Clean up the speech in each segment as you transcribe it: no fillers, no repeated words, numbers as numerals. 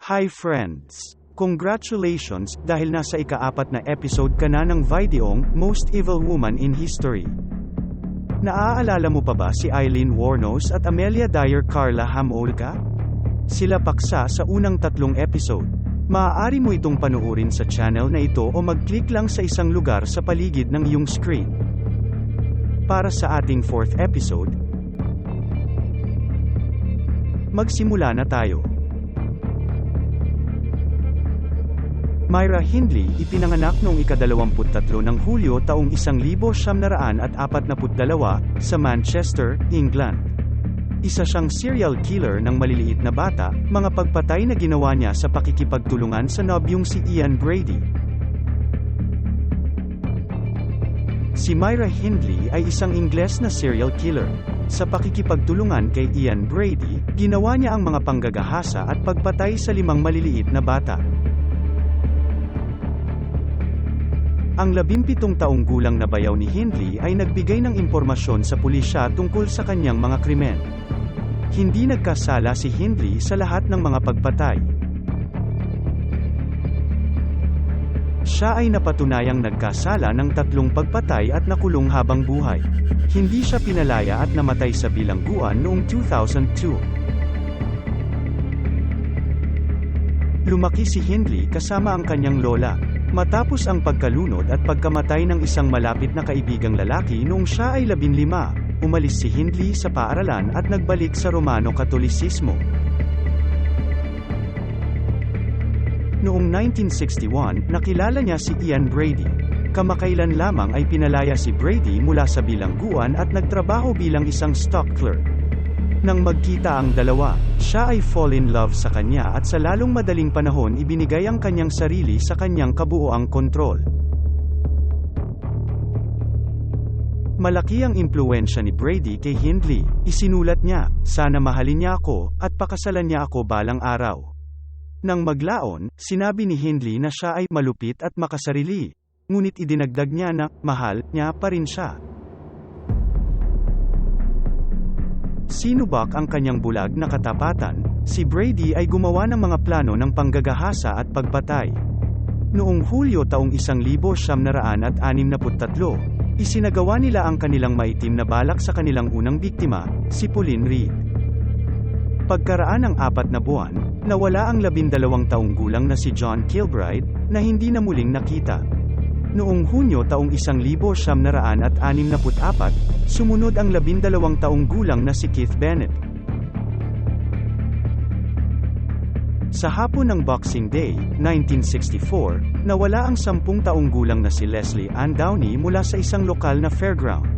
Hi friends! Congratulations dahil nasa ika-4 na episode ka na ng videong Most Evil Woman in History. Naaalala mo pa ba si Eileen Wuornos at Amelia Dyer Carla Hamolka? Sila paksa sa unang 3 episode. Maaari mo itong panuorin sa channel na ito o mag-click lang sa isang lugar sa paligid ng iyong screen. Para sa ating 4th episode, magsimula na tayo. Myra Hindley ipinanganak noong ika-23 ng Hulyo taong 1942 sa Manchester, England. Isa siyang serial killer ng maliliit na bata, mga pagpatay na ginawa niya sa pakikipagtulungan sa nobyong si Ian Brady. Si Myra Hindley ay isang Ingles na serial killer. Sa pakikipagtulungan kay Ian Brady, ginawa niya ang mga panggagahasa at pagpatay sa 5 maliliit na bata. Ang 17 taong gulang na bayaw ni Hindley ay nagbigay ng impormasyon sa pulisya tungkol sa kanyang mga krimen. Hindi nagkasala si Hindley sa lahat ng mga pagpatay. Siya ay napatunayang nagkasala ng 3 pagpatay at nakulong habang buhay. Hindi siya pinalaya at namatay sa bilangguan noong 2002. Lumaki si Hindley kasama ang kanyang lola. Matapos ang pagkalunod at pagkamatay ng isang malapit na kaibigang lalaki noong siya ay 15, umalis si Hindley sa paaralan at nagbalik sa Romano Katolisismo. Noong 1961, nakilala niya si Ian Brady. Kamakailan lamang ay pinalaya si Brady mula sa bilangguan at nagtrabaho bilang isang stock clerk. Nang magkita ang dalawa, siya ay fall in love sa kanya at sa lalong madaling panahon ibinigay ang kanyang sarili sa kanyang kabuoang kontrol. Malaki ang impluwensya ni Brady kay Hindley. Isinulat niya, "Sana mahalin niya ako, at pakasalan niya ako balang araw." Nang maglaon, sinabi ni Hindley na siya ay malupit at makasarili. Ngunit idinagdag niya na, mahal niya pa rin siya. Sinubak ang kanyang bulag na katapatan, si Brady ay gumawa ng mga plano ng panggagahasa at pagpatay. Noong Hulyo taong 1963, isinagawa nila ang kanilang maitim na balak sa kanilang unang biktima, si Pauline Reed. Pagkaraan ng 4 na buwan, nawala ang 12 taong gulang na si John Kilbride, na hindi na muling nakita. Noong Hunyo taong 1964, sumunod ang 12 taong gulang na si Keith Bennett. Sa hapon ng Boxing Day, 1964, nawala ang 10 taong gulang na si Leslie Ann Downey mula sa isang lokal na fairground.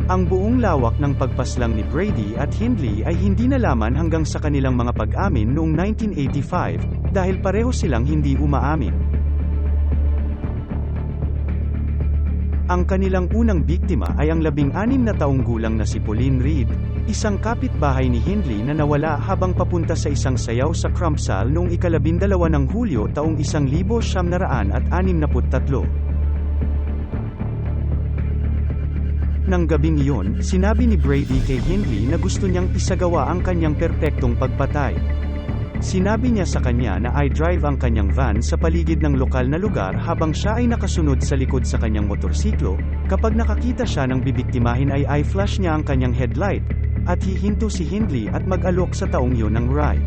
Ang buong lawak ng pagpaslang ni Brady at Hindley ay hindi nalaman hanggang sa kanilang mga pag-amin noong 1985, dahil pareho silang hindi umaamin. Ang kanilang unang biktima ay ang 16 na taong gulang na si Pauline Reed, isang kapitbahay ni Hindley na nawala habang papunta sa isang sayaw sa Crumpsall noong ika-12 ng Hulyo taong 1963. Nang gabing iyon, sinabi ni Brady kay Hindley na gusto niyang isagawa ang kanyang perpektong pagpatay. Sinabi niya sa kanya na i-drive ang kanyang van sa paligid ng lokal na lugar habang siya ay nakasunod sa likod sa kanyang motorsiklo. Kapag nakakita siya ng bibiktimahin ay i-flash niya ang kanyang headlight, at hihinto si Hindley at mag-alok sa taong yun ng ride.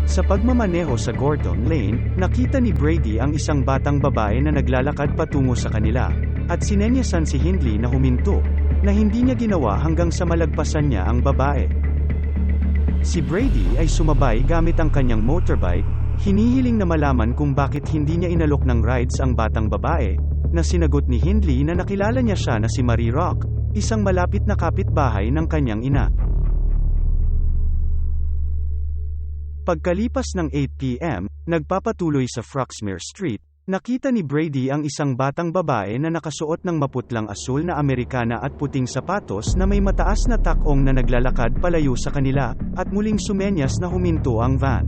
Sa pagmamaneho sa Gorton Lane, nakita ni Brady ang isang batang babae na naglalakad patungo sa kanila, at sinenyasan si Hindley na huminto, na hindi niya ginawa hanggang sa malagpasan niya ang babae. Si Brady ay sumabay gamit ang kanyang motorbike, hinihiling na malaman kung bakit hindi niya inalok ng rides ang batang babae, na sinagot ni Hindley na nakilala niya siya na si Marie Rock, isang malapit na kapitbahay ng kanyang ina. Pagkalipas ng 8 p.m., nagpapatuloy sa Froxmere Street, nakita ni Brady ang isang batang babae na nakasuot ng maputlang asul na Amerikana at puting sapatos na may mataas na takong na naglalakad palayo sa kanila, at muling sumenyas na huminto ang van.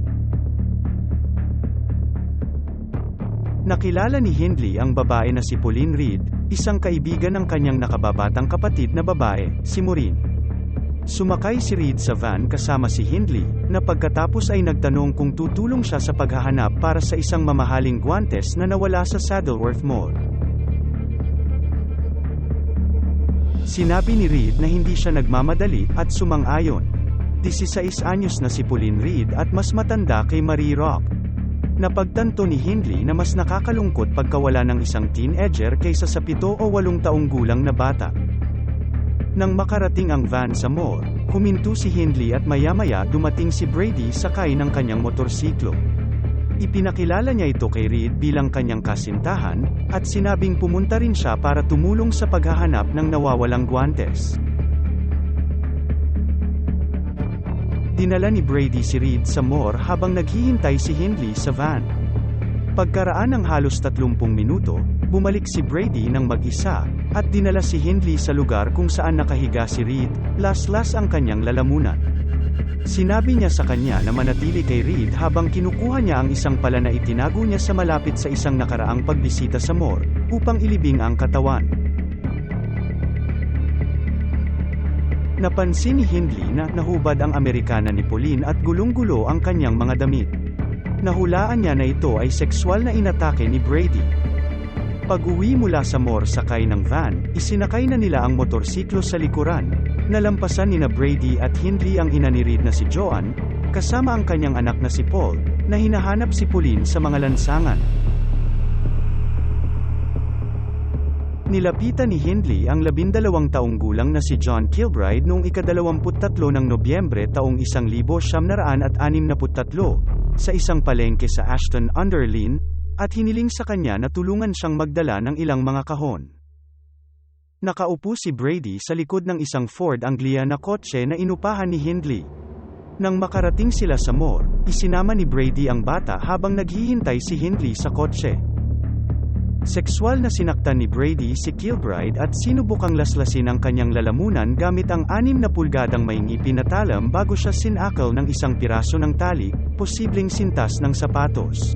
Nakilala ni Hindley ang babae na si Pauline Reed, isang kaibigan ng kanyang nakababatang kapatid na babae, si Maureen. Sumakay si Reed sa van kasama si Hindley, na pagkatapos ay nagtanong kung tutulong siya sa paghahanap para sa isang mamahaling guwantes na nawala sa Saddleworth Mall. Sinabi ni Reed na hindi siya nagmamadali, at sumang-ayon. 16 anyos na si Pauline Reed at mas matanda kay Marie Rock. Napagtanto ni Hindley na mas nakakalungkot pagkawala ng isang teenager kaysa sa 7 o 8 taong gulang na bata. Nang makarating ang van sa mall, huminto si Hindley at maya-maya dumating si Brady sakay ng kanyang motorsiklo. Ipinakilala niya ito kay Reed bilang kanyang kasintahan, at sinabing pumunta rin siya para tumulong sa paghahanap ng nawawalang guwantes. Dinala ni Brady si Reed sa mall habang naghihintay si Hindley sa van. Pagkaraan ng halos 30 minuto, bumalik si Brady ng mag-isa, at dinala si Hindley sa lugar kung saan nakahiga si Reed, las-las ang kanyang lalamunan. Sinabi niya sa kanya na manatili kay Reed habang kinukuha niya ang isang pala na itinago niya sa malapit sa isang nakaraang pagbisita sa mall, upang ilibing ang katawan. Napansin ni Hindley na nahubad ang Amerikana ni Pauline at gulong-gulo ang kanyang mga damit. Nahulaan niya na ito ay sexual na inatake ni Brady. Pag-uwi mula sa mall sakay ng van, isinakay na nila ang motorsiklo sa likuran. Nalampasan nina Brady at Hindley ang ina ni Reed na si Joan, kasama ang kanyang anak na si Paul, na hinahanap si Pauline sa mga lansangan. Nilapitan ni Hindley ang 12 taong gulang na si John Kilbride noong ika-23 ng Nobyembre taong 1963 sa isang palengke sa Ashton-under-Lyne, at hiniling sa kanya na tulungan siyang magdala ng ilang mga kahon. Nakaupo si Brady sa likod ng isang Ford Anglia na kotse na inupahan ni Hindley. Nang makarating sila sa mall, isinama ni Brady ang bata habang naghihintay si Hindley sa kotse. Sexual na sinaktan ni Brady si Kilbride at sinubukang laslasin ang kanyang lalamunan gamit ang 6 na pulgadang may ngipin na talam bago siya sinakal ng isang piraso ng tali, posibleng sintas ng sapatos.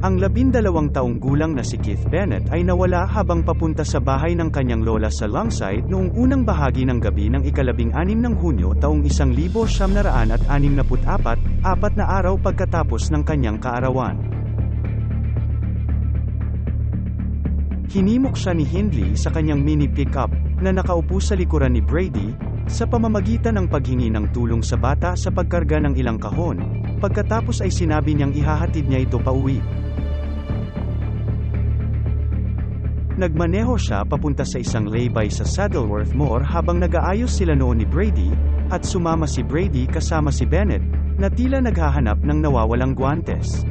Ang 12 taong gulang na si Keith Bennett ay nawala habang papunta sa bahay ng kanyang lola sa Longside noong unang bahagi ng gabi ng ika-16 ng Hunyo taong 1964, 4 na araw pagkatapos ng kanyang kaarawan. Hinimok siya ni Hindley sa kanyang mini pickup, na nakaupo sa likuran ni Brady, sa pamamagitan ng paghingi ng tulong sa bata sa pagkarga ng ilang kahon. Pagkatapos ay sinabi niyang ihahatid niya ito pauwi. Nagmaneho siya papunta sa isang lay-by sa Saddleworth Mall habang nag-aayos sila noon ni Brady, at sumama si Brady kasama si Bennett, na tila naghahanap ng nawawalang guwantes.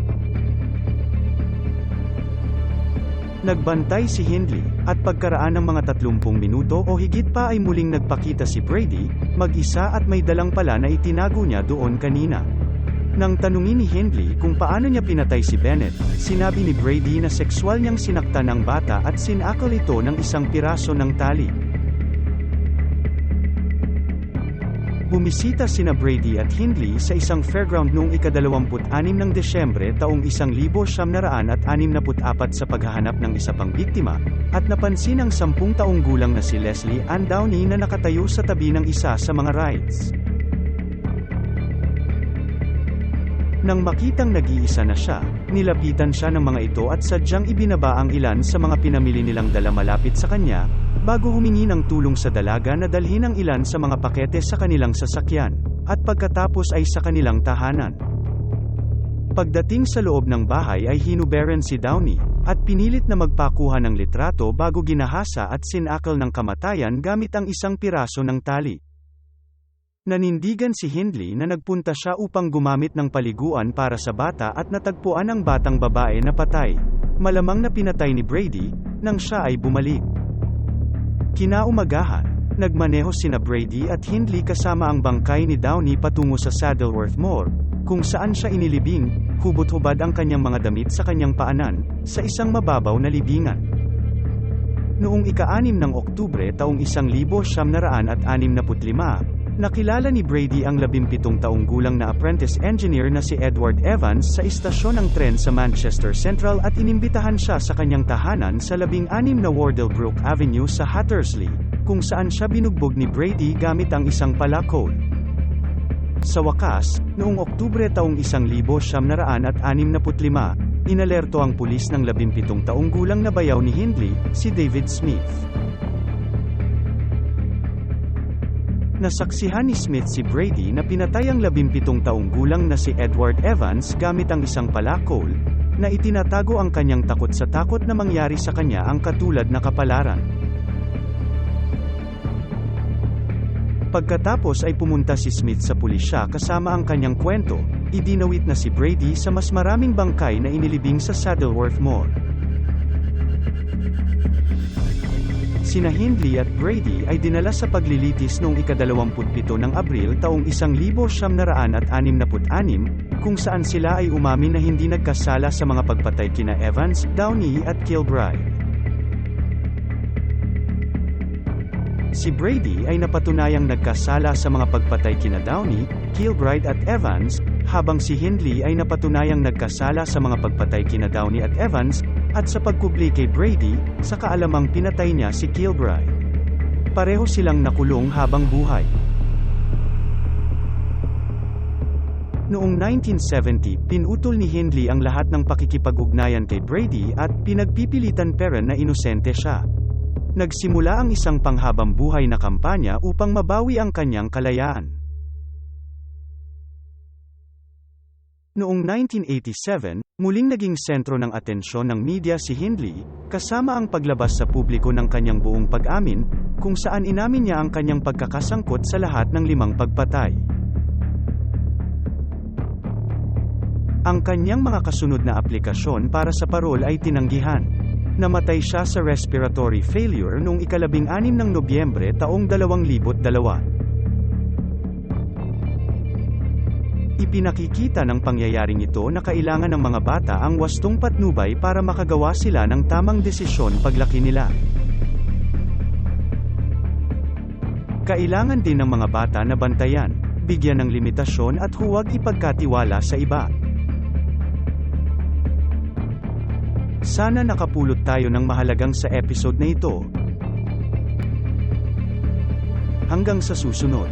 Nagbantay si Hindley, at pagkaraan ng mga 30 minuto o higit pa ay muling nagpakita si Brady, mag-isa at may dalang pala na itinago niya doon kanina. Nang tanungin ni Hindley kung paano niya pinatay si Bennett, sinabi ni Brady na sexual niyang sinaktan ang bata at sinakal ito ng isang piraso ng tali. Bumisita sina Brady at Hindley sa isang fairground noong ika-26 ng Desyembre taong 1964 sa paghahanap ng isa pang biktima, at napansin ang 10 taong gulang na si Leslie Ann Downey na nakatayo sa tabi ng isa sa mga rides. Nang makitang nag-iisa na siya, nilapitan siya ng mga ito at sadyang ibinaba ang ilan sa mga pinamili nilang dala malapit sa kanya, bago humingi ng tulong sa dalaga na dalhin ang ilan sa mga pakete sa kanilang sasakyan, at pagkatapos ay sa kanilang tahanan. Pagdating sa loob ng bahay ay hinuberan si Downey, at pinilit na magpakuha ng litrato bago ginahasa at sinakal ng kamatayan gamit ang isang piraso ng tali. Nanindigan si Hindley na nagpunta siya upang gumamit ng paliguan para sa bata at natagpuan ang batang babae na patay. Malamang na pinatay ni Brady, nang siya ay bumalik. Kinaumagahan, nagmaneho sina Brady at Hindley kasama ang bangkay ni Downey patungo sa Saddleworth Mall, kung saan siya inilibing, hubot-hubad ang kanyang mga damit sa kanyang paanan, sa isang mababaw na libingan. Noong ika-6 ng Oktubre taong 1965, nakilala ni Brady ang 17 taong gulang na apprentice engineer na si Edward Evans sa istasyon ng tren sa Manchester Central at inimbitahan siya sa kanyang tahanan sa 16 na Wardlebrook Avenue sa Hattersley, kung saan siya binugbog ni Brady gamit ang isang palakol. Sa wakas, noong Oktubre taong 1965, inalerto ang pulis ng 17 taong gulang na bayaw ni Hindley, si David Smith. Nasaksihan ni Smith si Brady na pinatay ang 17 taong gulang na si Edward Evans gamit ang isang palakol, na itinatago ang kanyang takot sa takot na mangyari sa kanya ang katulad na kapalaran. Pagkatapos ay pumunta si Smith sa pulisya kasama ang kanyang kwento, idinawit na si Brady sa mas maraming bangkay na inilibing sa Saddleworth Moor. Sina Hindley at Brady ay dinala sa paglilitis noong ika-27 ng Abril taong 1966, kung saan sila ay umamin na hindi nagkasala sa mga pagpatay kina Evans, Downey at Kilbride. Si Brady ay napatunayang nagkasala sa mga pagpatay kina Downey, Kilbride at Evans, habang si Hindley ay napatunayang nagkasala sa mga pagpatay kina Downey at Evans, at sa pagkubli kay Brady, sa kaalamang pinatay niya si Kilbride. Pareho silang nakulong habang buhay. Noong 1970, pinutol ni Hindley ang lahat ng pakikipag-ugnayan kay Brady at pinagpipilitan Perrin na inosente siya. Nagsimula ang isang panghabang buhay na kampanya upang mabawi ang kanyang kalayaan. Noong 1987, muling naging sentro ng atensyon ng media si Hindley, kasama ang paglabas sa publiko ng kanyang buong pag-amin, kung saan inamin niya ang kanyang pagkakasangkot sa lahat ng 5 pagpatay. Ang kanyang mga kasunod na aplikasyon para sa parol ay tinanggihan. Namatay siya sa respiratory failure noong ika-16 ng Nobyembre taong 2002. Ipinakikita ng pangyayaring ito na kailangan ng mga bata ang wastong patnubay para makagawa sila ng tamang desisyon paglaki nila. Kailangan din ng mga bata na bantayan, bigyan ng limitasyon at huwag ipagkatiwala sa iba. Sana nakapulot tayo ng mahalagang sa episode na ito. Hanggang sa susunod.